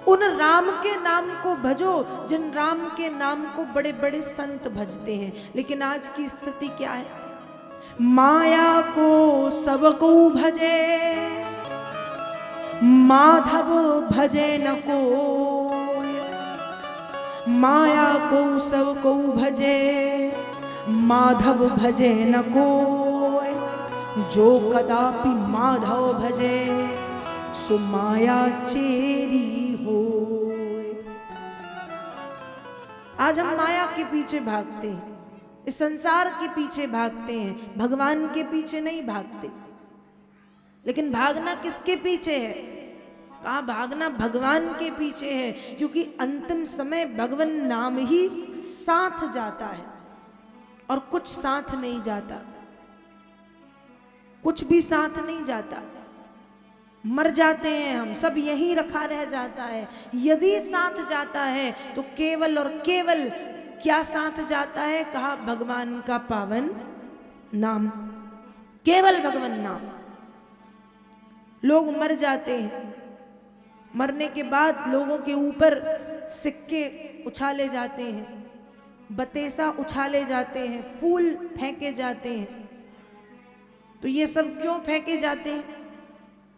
उन राम के नाम को भजो जिन राम के नाम को बड़े बड़े संत भजते हैं। लेकिन आज की स्थिति क्या है? माया को सबको भजे, माधव भजे न कोई। माया को सबको भजे, माधव भजे न कोई। जो कदापि माधव भजे, सो माया चेरी हो। आज हम माया के पीछे भागते हैं, इस संसार के पीछे भागते हैं, भगवान के पीछे नहीं भागते। लेकिन भागना किसके पीछे है? कहाँ भागना? भगवान के पीछे है। क्योंकि अंतिम समय भगवान नाम ही साथ जाता है और कुछ साथ नहीं जाता, कुछ भी साथ नहीं जाता। मर जाते हैं हम, सब यहीं रखा रह जाता है। यदि साथ जाता है तो केवल और केवल क्या साथ जाता है? कहा भगवान का पावन नाम, केवल भगवान नाम। लोग मर जाते हैं, मरने के बाद लोगों के ऊपर सिक्के उछाले जाते हैं, बतेसा उछाले जाते हैं, फूल फेंके जाते हैं। तो ये सब क्यों फेंके जाते हैं?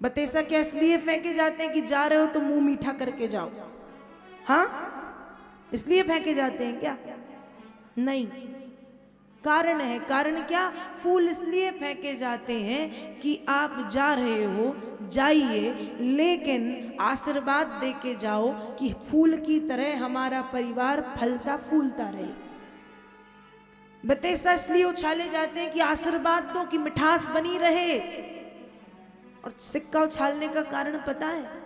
बतेसा क्या इसलिए फेंके जाते हैं कि जा रहे हो तो मुंह मीठा करके जाओ? हाँ, इसलिए फेंके जाते हैं क्या? नहीं, कारण है। कारण क्या? फूल इसलिए फेंके जाते हैं कि आप जा रहे हो, जाइए, लेकिन आशीर्वाद दे के जाओ कि फूल की तरह हमारा परिवार फलता फूलता रहे। बतेसा इसलिए उछाले जाते हैं कि आशीर्वाद दो कि मिठास बनी रहे। और सिक्का उछालने का कारण पता है?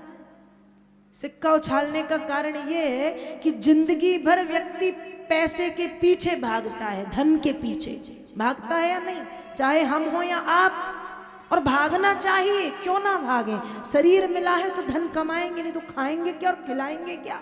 सिक्का उछालने का कारण यह है कि जिंदगी भर व्यक्ति पैसे के पीछे भागता है, धन के पीछे भागता है या नहीं? चाहे हम हो या आप। और भागना चाहिए, क्यों ना भागे? शरीर मिला है तो धन कमाएंगे, नहीं तो खाएंगे क्या और खिलाएंगे क्या?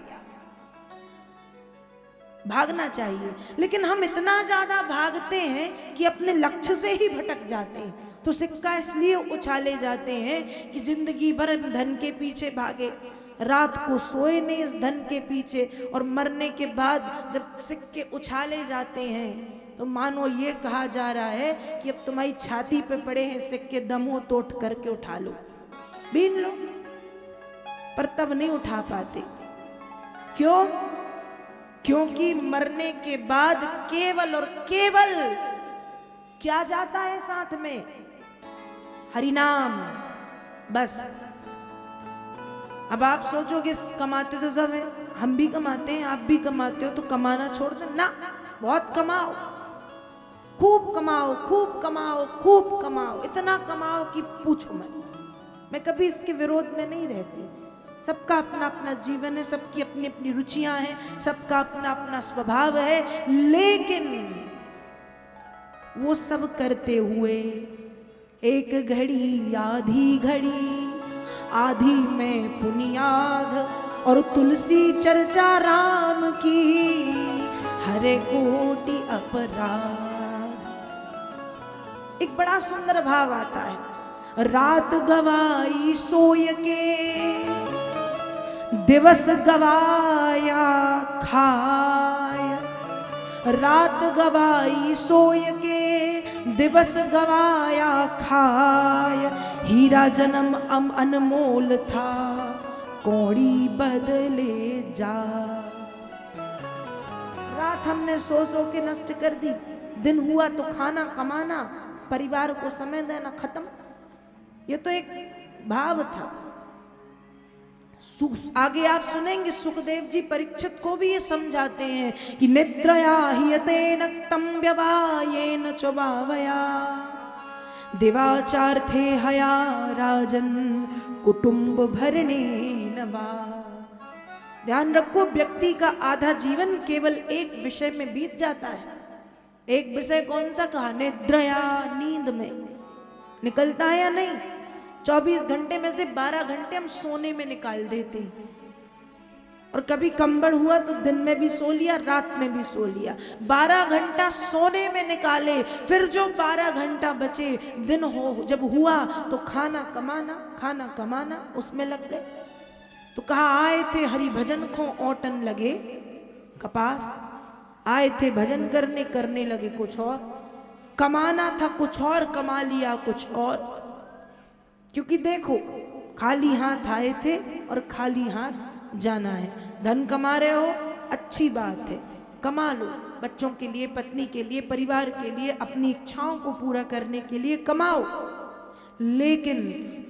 भागना चाहिए। लेकिन हम इतना ज्यादा भागते हैं कि अपने लक्ष्य से ही भटक जाते हैं। तो सिक्का इसलिए उछाले जाते हैं कि जिंदगी भर धन के पीछे भागे, रात को सोए नहीं इस धन के पीछे, और मरने के बाद जब सिक्के उछाले जाते हैं तो मानो ये कहा जा रहा है कि अब तुम्हारी छाती पे पड़े हैं सिक्के, दम हो तो उठ करके उठा लो, बीन लो। पर तब नहीं उठा पाते। क्यों? क्योंकि मरने के बाद केवल और केवल क्या जाता है साथ में? हरिनाम, बस। अब आप सोचोगे कमाते तो सब है, हम भी कमाते हैं, आप भी कमाते हो, तो कमाना छोड़ दो ना। बहुत कमाओ, खूब कमाओ, खूब कमाओ, खूब कमाओ, इतना कमाओ कि पूछो मत। मैं कभी इसके विरोध में नहीं रहती। सबका अपना अपना जीवन है, सबकी अपनी अपनी रुचियां हैं, सबका अपना अपना स्वभाव है। लेकिन वो सब करते हुए एक घड़ी आधी घड़ी, आधी में पुनियाद और तुलसी चर्चा राम की, हरे कोटि अपराध। एक बड़ा सुंदर भाव आता है। रात गवाई सोय के, दिवस गवाया खाय। रात गवाई सोय के, दिवस गवाया खाय। हीरा जन्म अनमोल था, कौड़ी बदले जा। रात हमने सो सो के नष्ट कर दी, दिन हुआ तो खाना कमाना, परिवार को समय देना खत्म। ये तो एक भाव था। आगे आप सुनेंगे सुखदेव जी परीक्षित को भी ये समझाते हैं कि निद्रया हियतेन तम व्यवायेन च भावया, दिवाचार्थे हया राजन कुटुंब भरणे नवा। ध्यान रखो, व्यक्ति का आधा जीवन केवल एक विषय में बीत जाता है। एक विषय कौन सा कहा? निद्रया, नींद में निकलता है या नहीं? 24 घंटे में से 12 घंटे हम सोने में निकाल देते हैं। और कभी कंबड़ हुआ तो दिन में भी सो लिया, रात में भी सो लिया। 12 घंटा सोने में निकाले, फिर जो 12 घंटा बचे, दिन हो जब हुआ तो खाना कमाना उसमें लग गए। तो कहा आए थे हरि भजन को ओटन लगे कपास, आए थे भजन करने, करने लगे कुछ और, कमाना था कुछ और, कमा लिया कुछ और। क्योंकि देखो खाली हाथ आए थे और खाली हाथ जाना है। धन कमा रहे हो अच्छी बात है, कमा लो, बच्चों के लिए, पत्नी के लिए, परिवार के लिए, अपनी इच्छाओं को पूरा करने के लिए कमाओ, लेकिन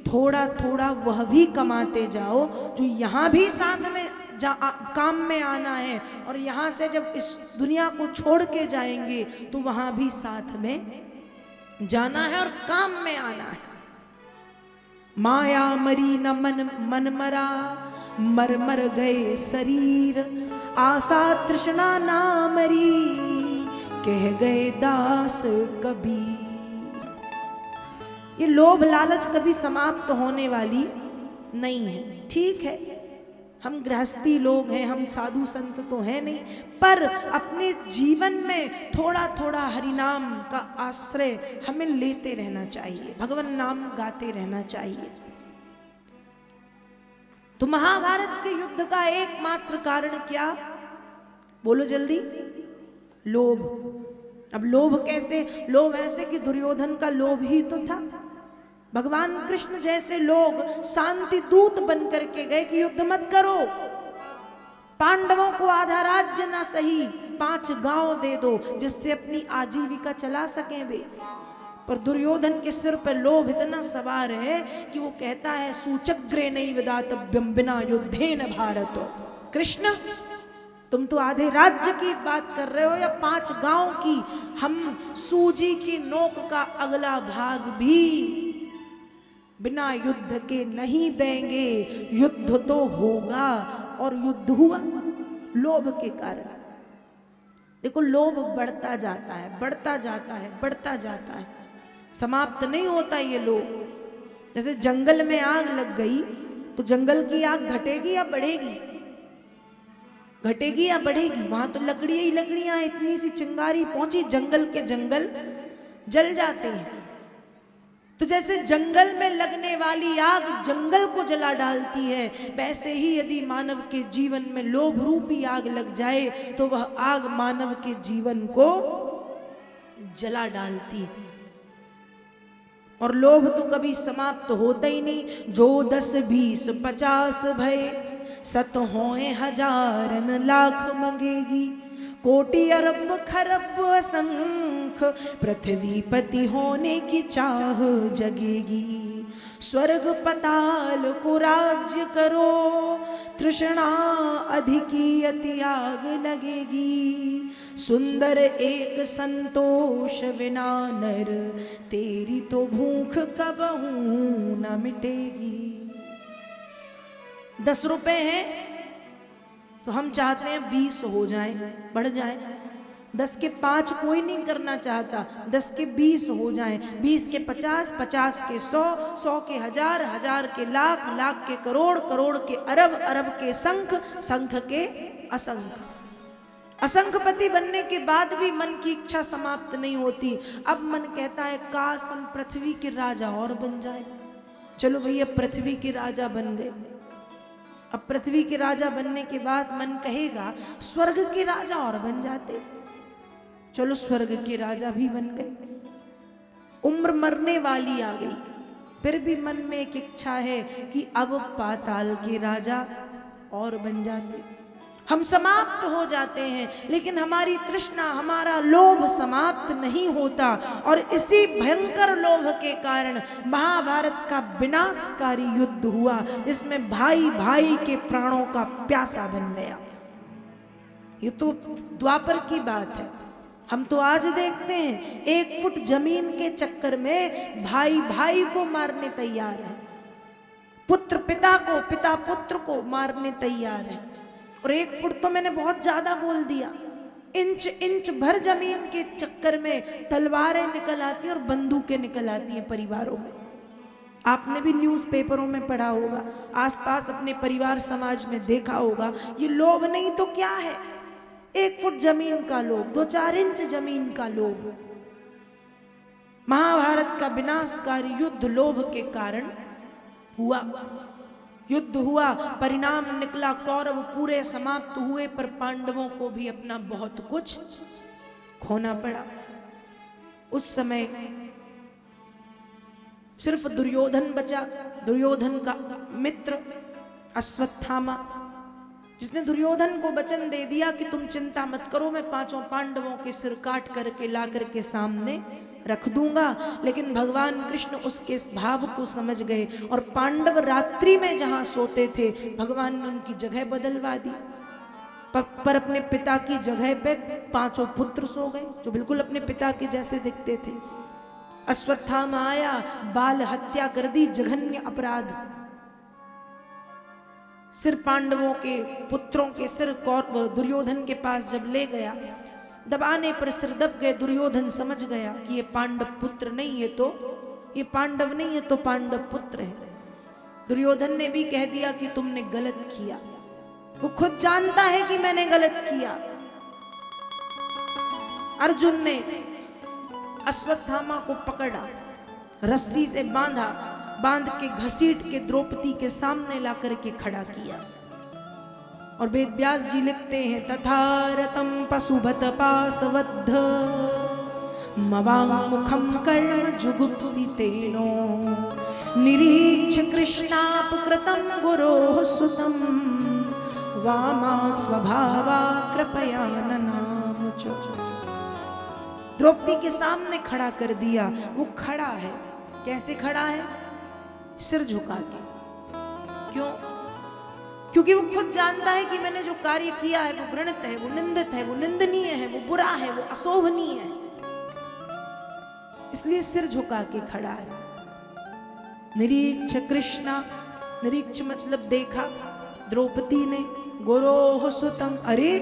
थोड़ा थोड़ा वह भी कमाते जाओ जो यहाँ भी साथ में काम में आना है, और यहाँ से जब इस दुनिया को छोड़ के जाएंगे तो वहाँ भी साथ में जाना है और काम में आना है। माया मरी न मन मरा, मर मर गए शरीर, आशा तृष्णा ना मरी, कह गए दास कबीर। ये लोभ लालच कभी समाप्त होने वाली नहीं है। ठीक है, हम गृहस्थी लोग हैं, हम साधु संत तो हैं नहीं, पर अपने जीवन में थोड़ा थोड़ा हरिनाम का आश्रय हमें लेते रहना चाहिए, भगवान नाम गाते रहना चाहिए। तो महाभारत के युद्ध का एकमात्र कारण क्या? बोलो जल्दी। लोभ। अब लोभ कैसे? लोभ ऐसे कि दुर्योधन का लोभ ही तो था। भगवान कृष्ण जैसे लोग शांति दूत बन करके गए कि युद्ध मत करो, पांडवों को आधा राज्य ना सही 5 गांव दे दो जिससे अपनी आजीविका चला सकें वे। पर दुर्योधन के सिर पर लोभ इतना सवार है कि वो कहता है सूचग्रे नहीं विदातव्यम बिना युद्धेन भारत। कृष्ण तुम तो आधे राज्य की बात कर रहे हो या 5 गांव की, हम सूजी की नोक का अगला भाग भी बिना युद्ध के नहीं देंगे। युद्ध तो होगा, और युद्ध हुआ लोभ के कारण। देखो लोभ बढ़ता जाता है, बढ़ता जाता है, बढ़ता जाता है, समाप्त नहीं होता ये लोभ। जैसे जंगल में आग लग गई तो जंगल की आग घटेगी या बढ़ेगी? घटेगी या बढ़ेगी? वहां तो लकड़ियां ही लकड़ियां, इतनी सी चिंगारी पहुंची, जंगल के जंगल जल जाते हैं। तो जैसे जंगल में लगने वाली आग जंगल को जला डालती है, वैसे ही यदि मानव के जीवन में लोभ रूपी आग लग जाए तो वह आग मानव के जीवन को जला डालती है। और लोभ तो कभी समाप्त होता ही नहीं। जो 10 20 50 भय, 100 होए हजारन लाख मंगेगी, कोटि अरब खरब असंख, पृथ्वी पति होने की चाह जगेगी। स्वर्ग पताल को राज्य करो, तृष्णा अधिकी अति आग लगेगी। सुंदर एक संतोष विना नर, तेरी तो भूख कबहू न मिटेगी। 10 रुपए हैं तो हम चाहते हैं 20 हो जाए, बढ़ जाए। 10 के 5 कोई नहीं करना चाहता, 10 के 20 हो जाए, 20 के 50, 50 के 100, 100 के 1000, 1000 के लाख, लाख के करोड़, करोड़ के अरब, अरब के संख, संख के असंख्य। असंख्यपति बनने के बाद भी मन की इच्छा समाप्त नहीं होती। अब मन कहता है काश हम पृथ्वी के राजा और बन जाए। चलो भैया पृथ्वी के राजा बन गए। अब पृथ्वी के राजा बनने के बाद मन कहेगा स्वर्ग के राजा और बन जाते। चलो स्वर्ग के राजा भी बन गए। उम्र मरने वाली आ गई, फिर भी मन में एक इच्छा है कि अब पाताल के राजा और बन जाते। हम समाप्त हो जाते हैं, लेकिन हमारी तृष्णा, हमारा लोभ समाप्त नहीं होता। और इसी भयंकर लोभ के कारण महाभारत का विनाशकारी युद्ध हुआ, जिसमें भाई भाई के प्राणों का प्यासा बन गया। ये तो द्वापर की बात है। हम तो आज देखते हैं 1 फुट जमीन के चक्कर में भाई भाई को मारने तैयार है, पुत्र पिता को, पिता पुत्र को मारने तैयार है। और 1 फुट तो मैंने बहुत ज्यादा बोल दिया। इंच इंच भर जमीन के चक्कर में तलवारें निकल आती हैं और बंदूकें निकल आती हैं परिवारों में। आपने भी न्यूज़पेपरों में पढ़ा होगा, आसपास अपने परिवार समाज में देखा होगा। ये लोभ नहीं तो क्या है? 1 फुट जमीन का लोभ, 2-4 इंच जमीन का लोभ। महाभारत का विनाशकारी युद्ध लोभ के कारण हुआ। युद्ध हुआ, परिणाम निकला, कौरव पूरे समाप्त हुए, पर पांडवों को भी अपना बहुत कुछ खोना पड़ा। उस समय सिर्फ दुर्योधन बचा, दुर्योधन का मित्र अश्वत्थामा, जिसने दुर्योधन को वचन दे दिया कि तुम चिंता मत करो, मैं पांचों पांडवों के सिर काट करके ला करके सामने रख दूंगा। लेकिन भगवान कृष्ण उसके इस भाव को समझ गए और पांडव रात्रि में जहां सोते थे भगवान ने उनकी जगह बदलवा दी। पर अपने पिता की जगह पे पांचों पुत्र सो गए जो बिल्कुल अपने पिता के जैसे दिखते थे। अश्वत्थामा आया, बाल हत्या कर दी, जघन्य अपराध। सिर पांडवों के पुत्रों के सिर दुर्योधन के पास जब ले गया, दबाने पर सिर दब गए। दुर्योधन समझ गया कि ये पांडव पुत्र नहीं है, तो ये पांडव नहीं है तो पांडव पुत्र है। दुर्योधन ने भी कह दिया कि तुमने गलत किया। वो खुद जानता है कि मैंने गलत किया। अर्जुन ने अश्वत्थामा को पकड़ा, रस्सी से बांधा, बांध के घसीट के द्रौपदी के सामने ला करके खड़ा किया। और वेद व्यास जी लिखते हैं, तथा रतम पशुभत पासवद्ध मवामुखम कर्म जुगुप्सितेनो निरीक्ष कृष्णापकृतं गुरोः सुतं वामा स्वभावा कृपया ननामुचो। द्रौपदी के सामने खड़ा कर दिया। वो खड़ा है, कैसे खड़ा है? सिर झुका के। क्यों? क्योंकि वो खुद जानता है कि मैंने जो कार्य किया है वो घृणित है, वो निंदित है, वो निंदनीय है, वो बुरा है, वो अशोभनीय है, इसलिए सिर झुका के खड़ा है। निरीक्ष कृष्णा, निरीक्ष मतलब देखा द्रौपदी ने, गुरोः सुतम, अरे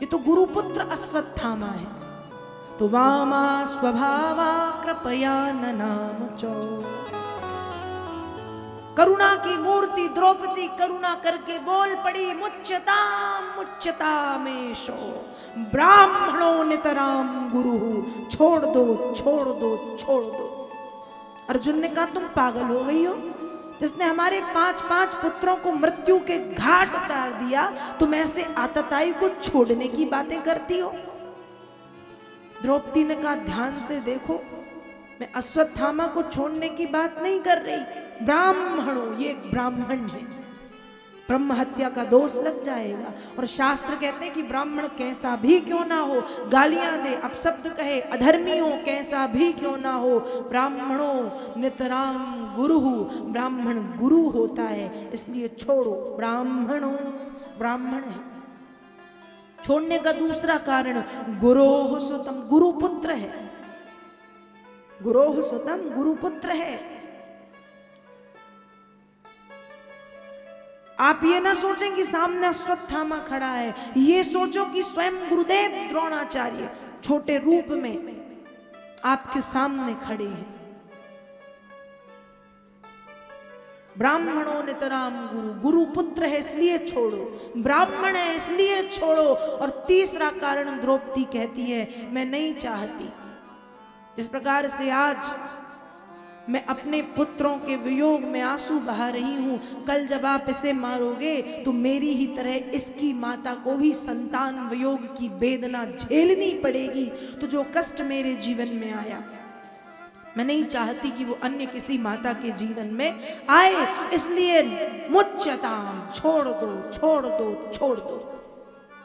ये तो गुरुपुत्र अश्वत्थामा है, तो वामा स्वभावा कृपया ननामुचो। करुणा की मूर्ति द्रौपदी करुणा करके बोल पड़ी, मुच्यताम मुच्यतामेशो ब्राह्मणो नितराम गुरु, छोड़ दो छोड़ दो छोड़ दो। अर्जुन ने कहा तुम पागल हो गई हो, जिसने हमारे 5 पुत्रों को मृत्यु के घाट उतार दिया, तुम ऐसे आतताई को छोड़ने की बातें करती हो। द्रौपदी ने कहा ध्यान से देखो, मैं अश्वत्थामा को छोड़ने की बात नहीं कर रही। ब्राह्मणों, ये एक ब्राह्मण है, ब्रह्म हत्या का दोष लग जाएगा। और शास्त्र कहते हैं कि ब्राह्मण कैसा भी क्यों ना हो, गालियां दे, अपशब्द कहे, अधर्मी हो, कैसा भी क्यों ना हो, ब्राह्मणों नितराम गुरु, ब्राह्मण गुरु होता है, इसलिए छोड़ो। ब्राह्मणों, ब्राह्मण है। छोड़ने का दूसरा कारण, गुरोः सुतम, गुरुपुत्र है। गुरोः सुतम, गुरुपुत्र है। आप ये ना सोचें कि सामने अश्वत्थामा खड़ा है, ये सोचो कि स्वयं गुरुदेव द्रोणाचार्य छोटे रूप में आपके सामने खड़े हैं। ब्राह्मणों नितराम गुरु, गुरुपुत्र है इसलिए छोड़ो, ब्राह्मण है इसलिए छोड़ो। और तीसरा कारण द्रौपदी कहती है मैं नहीं चाहती, इस प्रकार से आज मैं अपने पुत्रों के वियोग में आंसू बहा रही हूं, कल जब आप इसे मारोगे तो मेरी ही तरह इसकी माता को भी संतान वियोग की वेदना झेलनी पड़ेगी। तो जो कष्ट मेरे जीवन में आया, मैं नहीं चाहती कि वो अन्य किसी माता के जीवन में आए, इसलिए मुच्यताम, छोड़ दो छोड़ दो छोड़ दो।